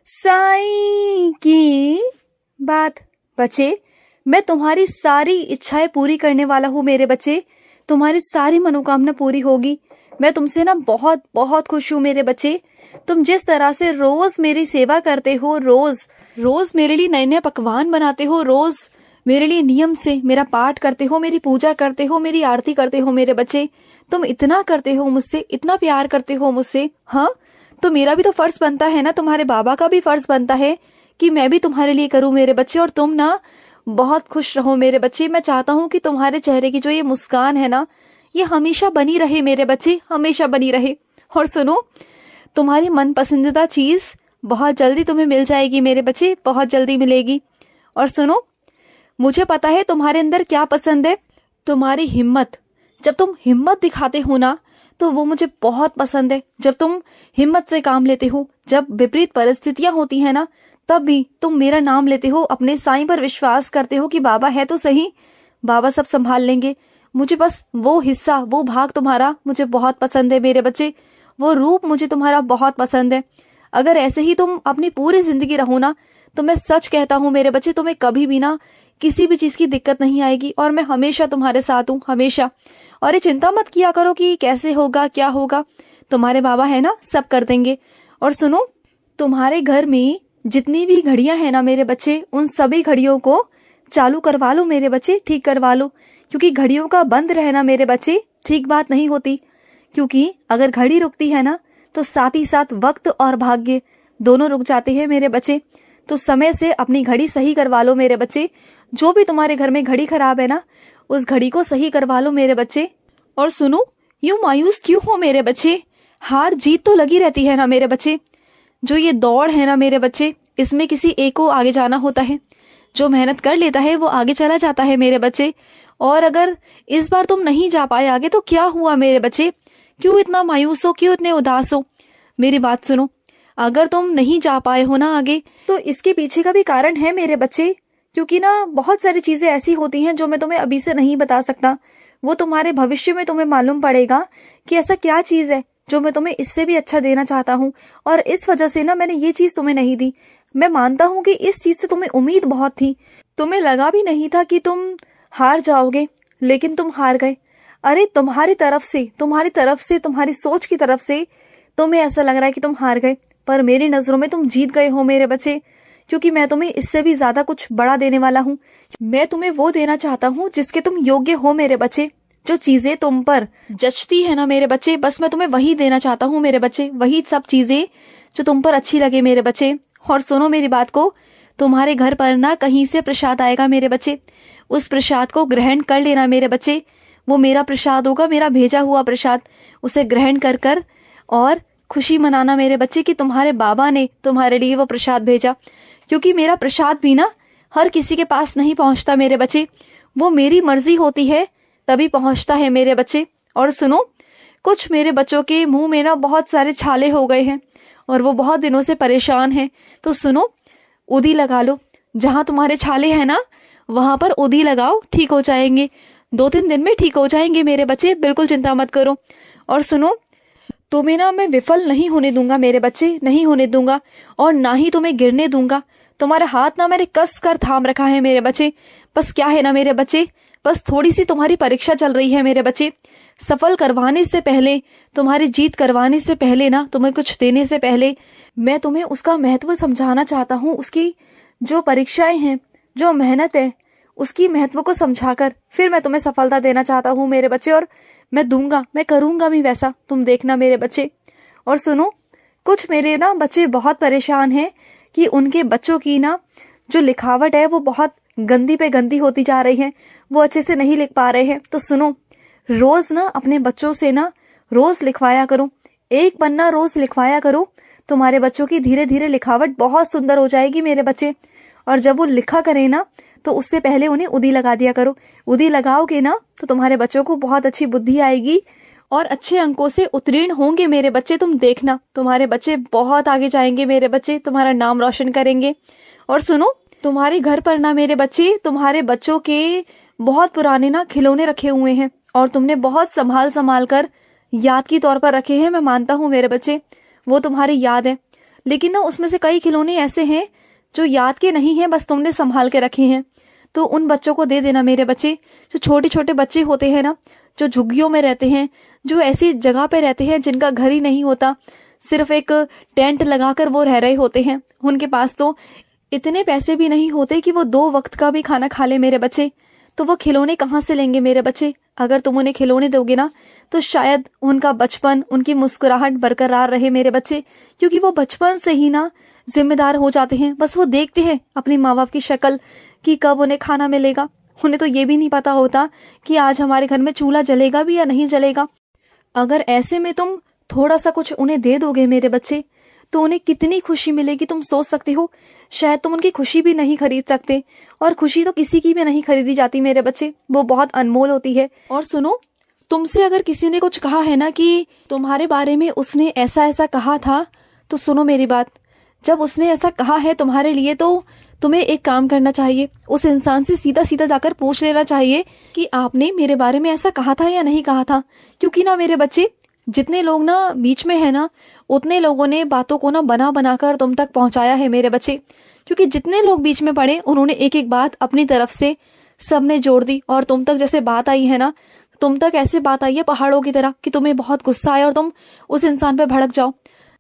साईं की बात। बच्चे, मैं तुम्हारी सारी इच्छाएं पूरी करने वाला हूँ मेरे बच्चे। तुम्हारी सारी मनोकामना पूरी होगी। मैं तुमसे ना बहुत बहुत खुश हूँ मेरे बच्चे। तुम जिस तरह से रोज मेरी सेवा करते हो, रोज रोज मेरे लिए नए नए पकवान बनाते हो, रोज मेरे लिए नियम से मेरा पाठ करते हो, मेरी पूजा करते हो, मेरी आरती करते हो मेरे बच्चे। तुम इतना करते हो मुझसे, इतना प्यार करते हो मुझसे। हाँ, तो मेरा भी तो फर्ज बनता है ना, तुम्हारे बाबा का भी फर्ज बनता है कि मैं भी तुम्हारे लिए करूं मेरे बच्चे। और तुम ना बहुत खुश रहो मेरे बच्चे। मैं चाहता हूँ कि तुम्हारे चेहरे की जो ये मुस्कान है ना, ये हमेशा बनी रहे मेरे बच्चे, हमेशा बनी रहे। और सुनो, तुम्हारी मन पसंदीदा चीज बहुत जल्दी तुम्हें मिल जाएगी मेरे बच्चे, बहुत जल्दी मिलेगी। और सुनो, मुझे पता है तुम्हारे अंदर क्या पसंद है, तुम्हारी हिम्मत। जब तुम हिम्मत दिखाते हो ना, तो वो मुझे बहुत पसंद है। जब तुम हिम्मत से काम लेते हो, जब विपरीत परिस्थितियां होती है ना, तब भी तुम मेरा नाम लेते हो, अपने साईं पर विश्वास करते हो कि बाबा है तो सही, बाबा सब संभाल लेंगे। मुझे बस वो हिस्सा, वो भाग तुम्हारा मुझे बहुत पसंद है मेरे बच्चे। वो रूप मुझे तुम्हारा बहुत पसंद है। अगर ऐसे ही तुम अपनी पूरी जिंदगी रहो ना, तो मैं सच कहता हूँ मेरे बच्चे, तुम्हें कभी भी ना किसी भी चीज की दिक्कत नहीं आएगी। और मैं हमेशा तुम्हारे साथ हूँ, हमेशा। और ये चिंता मत किया करो कि कैसे होगा, क्या होगा। तुम्हारे बाबा है ना, सब कर देंगे। और सुनो, तुम्हारे घर में जितनी भी घड़ियां है ना मेरे बच्चे, उन सभी घड़ियों को चालू करवा लो मेरे बच्चे, ठीक करवा लो। क्योंकि घड़ियों का बंद रहना मेरे बच्चे ठीक बात नहीं होती। क्योंकि अगर घड़ी रुकती है ना, तो साथ ही साथ वक्त और भाग्य दोनों रुक जाते हैं मेरे बच्चे। तो समय से अपनी घड़ी सही करवा लो मेरे बच्चे। जो भी तुम्हारे घर में घड़ी खराब है ना, उस घड़ी को सही करवा लो मेरे बच्चे। और सुनो, यूं मायूस क्यों हो मेरे बच्चे? हार जीत तो लगी रहती है ना मेरे बच्चे। जो ये दौड़ है ना मेरे बच्चे, इसमें किसी एक को आगे जाना होता है। जो मेहनत कर लेता है वो आगे चला जाता है मेरे बच्चे। और अगर इस बार तुम नहीं जा पाए आगे, तो क्या हुआ मेरे बच्चे? क्यों इतना मायूस हो, क्यों इतने उदास हो? मेरी बात सुनो, अगर तुम नहीं जा पाए हो ना आगे, तो इसके पीछे का भी कारण है मेरे बच्चे। क्योंकि ना बहुत सारी चीजें ऐसी होती हैं जो मैं तुम्हें अभी से नहीं बता सकता। वो तुम्हारे भविष्य में तुम्हें मालूम पड़ेगा कि ऐसा क्या चीज है जो मैं तुम्हें इससे भी अच्छा देना चाहता हूँ। और इस वजह से ना मैंने ये चीज तुम्हें नहीं दी। मैं मानता हूँ कि इस चीज से तुम्हें उम्मीद बहुत थी। तुम्हें लगा भी नहीं था कि तुम हार जाओगे, लेकिन तुम हार गए। अरे तुम्हारी तरफ से, तुम्हारी सोच की तरफ से तुम्हें ऐसा लग रहा है कि तुम हार गए, पर मेरी नजरों में तुम जीत गए हो मेरे बच्चे। क्योंकि मैं तुम्हें इससे भी ज्यादा कुछ बड़ा देने वाला हूँ। मैं तुम्हें वो देना चाहता हूँ जिसके तुम योग्य हो मेरे बच्चे। जो चीजें तुम पर जचती है ना मेरे बच्चे, बस मैं तुम्हें वही देना चाहता हूँ मेरे बच्चे। वही सब चीजें जो तुम पर अच्छी लगे मेरे बच्चे। और सुनो मेरी बात को, तुम्हारे घर पर ना कहीं से प्रसाद आएगा मेरे बच्चे। उस प्रसाद को ग्रहण कर लेना मेरे बच्चे। वो मेरा प्रसाद होगा, मेरा भेजा हुआ प्रसाद। उसे ग्रहण कर कर और खुशी मनाना मेरे बच्चे कि तुम्हारे बाबा ने तुम्हारे लिए वो प्रसाद भेजा। क्योंकि मेरा प्रसाद भी ना हर किसी के पास नहीं पहुंचता मेरे बच्चे। वो मेरी मर्जी होती है तभी पहुंचता है मेरे बच्चे। और सुनो, कुछ मेरे बच्चों के मुंह में ना बहुत सारे छाले हो गए हैं और वो बहुत दिनों से परेशान हैं। तो सुनो, उदी लगा लो। जहां तुम्हारे छाले हैं ना, वहां पर उदी लगाओ, ठीक हो जाएंगे। 2-3 दिन में ठीक हो जाएंगे मेरे बच्चे, बिल्कुल चिंता मत करो। और सुनो, तुम्हें ना मैं विफल नहीं होने दूंगा मेरे बच्चे, नहीं होने दूंगा। और ना ही तुम्हें गिरने दूंगा। तुम्हारा हाथ ना मैंने कस कर थाम रखा है मेरे बच्चे। बस क्या है ना मेरे बच्चे, बस थोड़ी सी तुम्हारी परीक्षा चल रही है मेरे बच्चे। सफल करवाने से पहले, तुम्हारी जीत करवाने से पहले ना, तुम्हें कुछ देने से पहले मैं तुम्हें उसका महत्व समझाना चाहता हूँ। उसकी जो परीक्षाएं हैं, जो मेहनत है, उसकी महत्व को समझाकर फिर मैं तुम्हें सफलता देना चाहता हूँ मेरे बच्चे। और मैं दूंगा, मैं करूंगा भी वैसा, तुम देखना मेरे बच्चे। और सुनो, कुछ मेरे ना बच्चे बहुत परेशान हैं कि उनके बच्चों की ना जो लिखावट है वो बहुत गंदी पे गंदी होती जा रही है। वो अच्छे से नहीं लिख पा रहे हैं। तो सुनो, रोज ना अपने बच्चों से ना रोज लिखवाया करो, एक पन्ना रोज लिखवाया करो। तुम्हारे बच्चों की धीरे धीरे लिखावट बहुत सुंदर हो जाएगी मेरे बच्चे। और जब वो लिखा करे ना, तो उससे पहले उन्हें उदी लगा दिया करो। उदी लगाओगे ना, तो तुम्हारे बच्चों को बहुत अच्छी बुद्धि आएगी और अच्छे अंकों से उत्तीर्ण होंगे मेरे बच्चे। तुम देखना, तुम्हारे बच्चे बहुत आगे जाएंगे मेरे बच्चे, तुम्हारा नाम रोशन करेंगे। और सुनो, तुम्हारे घर पर ना मेरे बच्चे, तुम्हारे बच्चों के बहुत पुराने ना खिलौने रखे हुए हैं और तुमने बहुत संभाल कर याद की तौर पर रखे हैं। मैं मानता हूँ मेरे बच्चे, वो तुम्हारी याद है। लेकिन ना उसमें से कई खिलौने ऐसे हैं जो याद के नहीं हैं, बस तुमने संभाल के रखे हैं। तो उन बच्चों को दे देना मेरे बच्चे। जो छोटे छोटे बच्चे होते हैं ना, जो झुग्गियों में रहते हैं, जो ऐसी जगह पे रहते हैं जिनका घर ही नहीं होता, सिर्फ एक टेंट लगाकर वो रह रहे होते हैं, उनके पास तो इतने पैसे भी नहीं होते कि वो 2 वक्त का भी खाना खा ले मेरे बच्चे। तो वो खिलौने कहाँ से लेंगे मेरे बच्चे? अगर तुम उन्हें खिलौने दोगे ना तो शायद उनका बचपन, उनकी मुस्कुराहट बरकरार रहे मेरे बच्चे, क्योंकि वो बचपन से ही ना जिम्मेदार हो जाते हैं। बस वो देखते हैं अपने माँ बाप की शक्ल कि कब उन्हें खाना मिलेगा। उन्हें तो ये भी नहीं पता होता कि आज हमारे घर में चूल्हा जलेगा भी या नहीं जलेगा। अगर ऐसे में तुम थोड़ा सा कुछ उन्हें दे दोगे मेरे बच्चे, तो उन्हें कितनी खुशी मिलेगी तुम सोच सकते हो। शायद तुम उनकी खुशी भी नहीं खरीद सकते, और खुशी तो किसी की भी नहीं खरीदी जाती मेरे बच्चे, वो बहुत अनमोल होती है। और सुनो, तुमसे अगर किसी ने कुछ कहा है ना कि तुम्हारे बारे में उसने ऐसा ऐसा कहा था, तो सुनो मेरी बात। जब उसने ऐसा कहा है तुम्हारे लिए, तो तुम्हें एक काम करना चाहिए, उस इंसान से सीधा सीधा जाकर पूछ लेना चाहिए कि आपने मेरे बारे में ऐसा कहा था या नहीं कहा था। क्योंकि ना मेरे बच्चे, जितने लोग ना बीच में है ना, उतने लोगों ने बातों को ना बना बनाकर तुम तक पहुंचाया है मेरे बच्चे। क्योंकि जितने लोग बीच में पड़े, उन्होंने एक एक बात अपनी तरफ से सबने जोड़ दी, और तुम तक जैसे बात आई है ना, तुम तक ऐसे बात आई है पहाड़ों की तरह कि तुम्हें बहुत गुस्सा आया और तुम उस इंसान पे भड़क जाओ।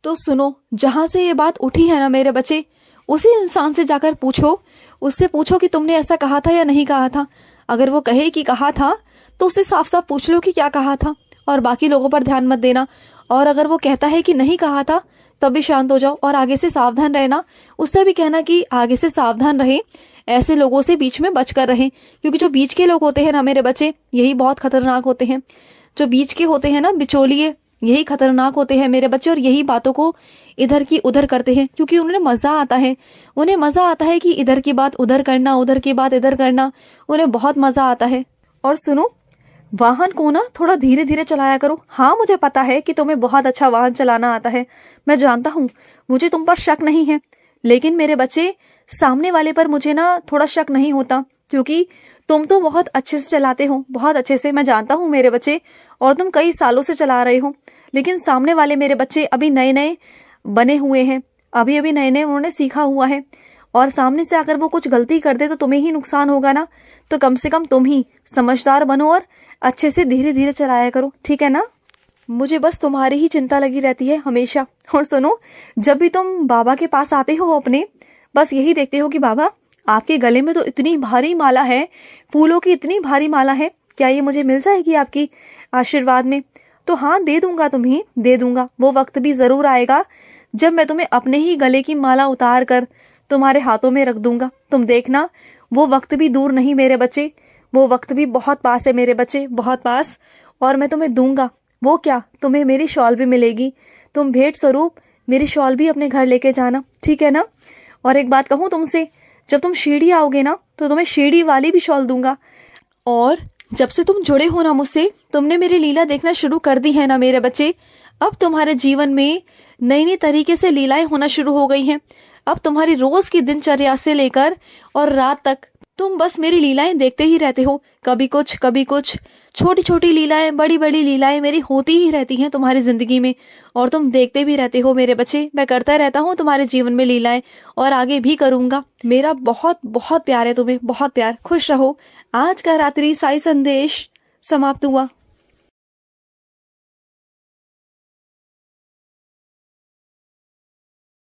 तो सुनो, जहां से ये बात उठी है ना मेरे बच्चे, उसी इंसान से जाकर पूछो, उससे पूछो कि तुमने ऐसा कहा था या नहीं कहा था। अगर वो कहे कि कहा था, तो उससे साफ साफ पूछ लो कि क्या कहा था, और बाकी लोगों पर ध्यान मत देना। और अगर वो कहता है कि नहीं कहा था, तब भी शांत हो जाओ और आगे से सावधान रहना। उससे भी कहना कि आगे से सावधान रहे, ऐसे लोगों से बीच में बचकर रहें। क्योंकि जो बीच के लोग होते हैं ना मेरे बच्चे, यही बहुत खतरनाक होते हैं। जो बीच के होते हैं ना, बिचौलिए, यही खतरनाक होते हैं मेरे बच्चे, और यही बातों को इधर की उधर करते हैं। क्योंकि उन्हें मजा आता है, उन्हें मजा आता है कि इधर की बात उधर करना, उधर की बात इधर करना, उन्हें बहुत मजा आता है। और सुनो, वाहन को ना थोड़ा धीरे धीरे चलाया करो। हाँ, मुझे पता है कि तुम्हें बहुत अच्छा वाहन चलाना आता है, मैं जानता हूँ, मुझे तुम पर शक नहीं है। लेकिन मेरे बच्चे, सामने वाले पर मुझे ना थोड़ा शक नहीं होता, क्योंकि तुम तो बहुत अच्छे से चलाते हो, बहुत अच्छे से, मैं जानता हूँ मेरे बच्चे, और तुम कई सालों से चला रहे हो। लेकिन सामने वाले मेरे बच्चे अभी नए नए बने हुए हैं, अभी अभी नए नए उन्होंने सीखा हुआ है, और सामने से अगर वो कुछ गलती कर दे तो तुम्हें ही नुकसान होगा ना। तो कम से कम तुम ही समझदार बनो और अच्छे से धीरे धीरे चलाया करो, ठीक है ना। मुझे बस तुम्हारी ही चिंता लगी रहती है हमेशा। और सुनो, जब भी तुम बाबा के पास आते हो अपने, बस यही देखते हो कि बाबा, आपके गले में तो इतनी भारी माला है, फूलों की इतनी भारी माला है, क्या ये मुझे मिल जाएगी आपकी आशीर्वाद में? तो हाँ, दे दूंगा, तुम्हें दे दूंगा। वो वक्त भी जरूर आएगा जब मैं तुम्हें अपने ही गले की माला उतार कर तुम्हारे हाथों में रख दूंगा। तुम देखना, वो वक्त भी दूर नहीं मेरे बच्चे, वो वक्त भी बहुत पास है मेरे बच्चे, बहुत पास। और मैं तुम्हें दूंगा, वो क्या, तुम्हें मेरी शॉल भी मिलेगी। तुम भेंट स्वरूप मेरी शॉल भी अपने घर लेके जाना, ठीक है ना। और एक बात कहूँ तुमसे, जब तुम शिरडी आओगे ना, तो तुम्हें शिरडी वाली भी शॉल दूंगा। और जब से तुम जुड़े हो ना मुझसे, तुमने मेरी लीला देखना शुरू कर दी है ना मेरे बच्चे, अब तुम्हारे जीवन में नई नई तरीके से लीलाएं होना शुरू हो गई हैं। अब तुम्हारी रोज की दिनचर्या से लेकर और रात तक तुम बस मेरी लीलाएं देखते ही रहते हो। कभी कुछ कभी कुछ, छोटी छोटी लीलाएं, बड़ी बड़ी लीलाएं मेरी होती ही रहती हैं तुम्हारी जिंदगी में, और तुम देखते भी रहते हो मेरे बच्चे। मैं करता रहता हूँ तुम्हारे जीवन में लीलाएं, और आगे भी करूंगा। मेरा बहुत बहुत प्यार है तुम्हें, बहुत प्यार। खुश रहो। आज का रात्रि साई संदेश समाप्त हुआ।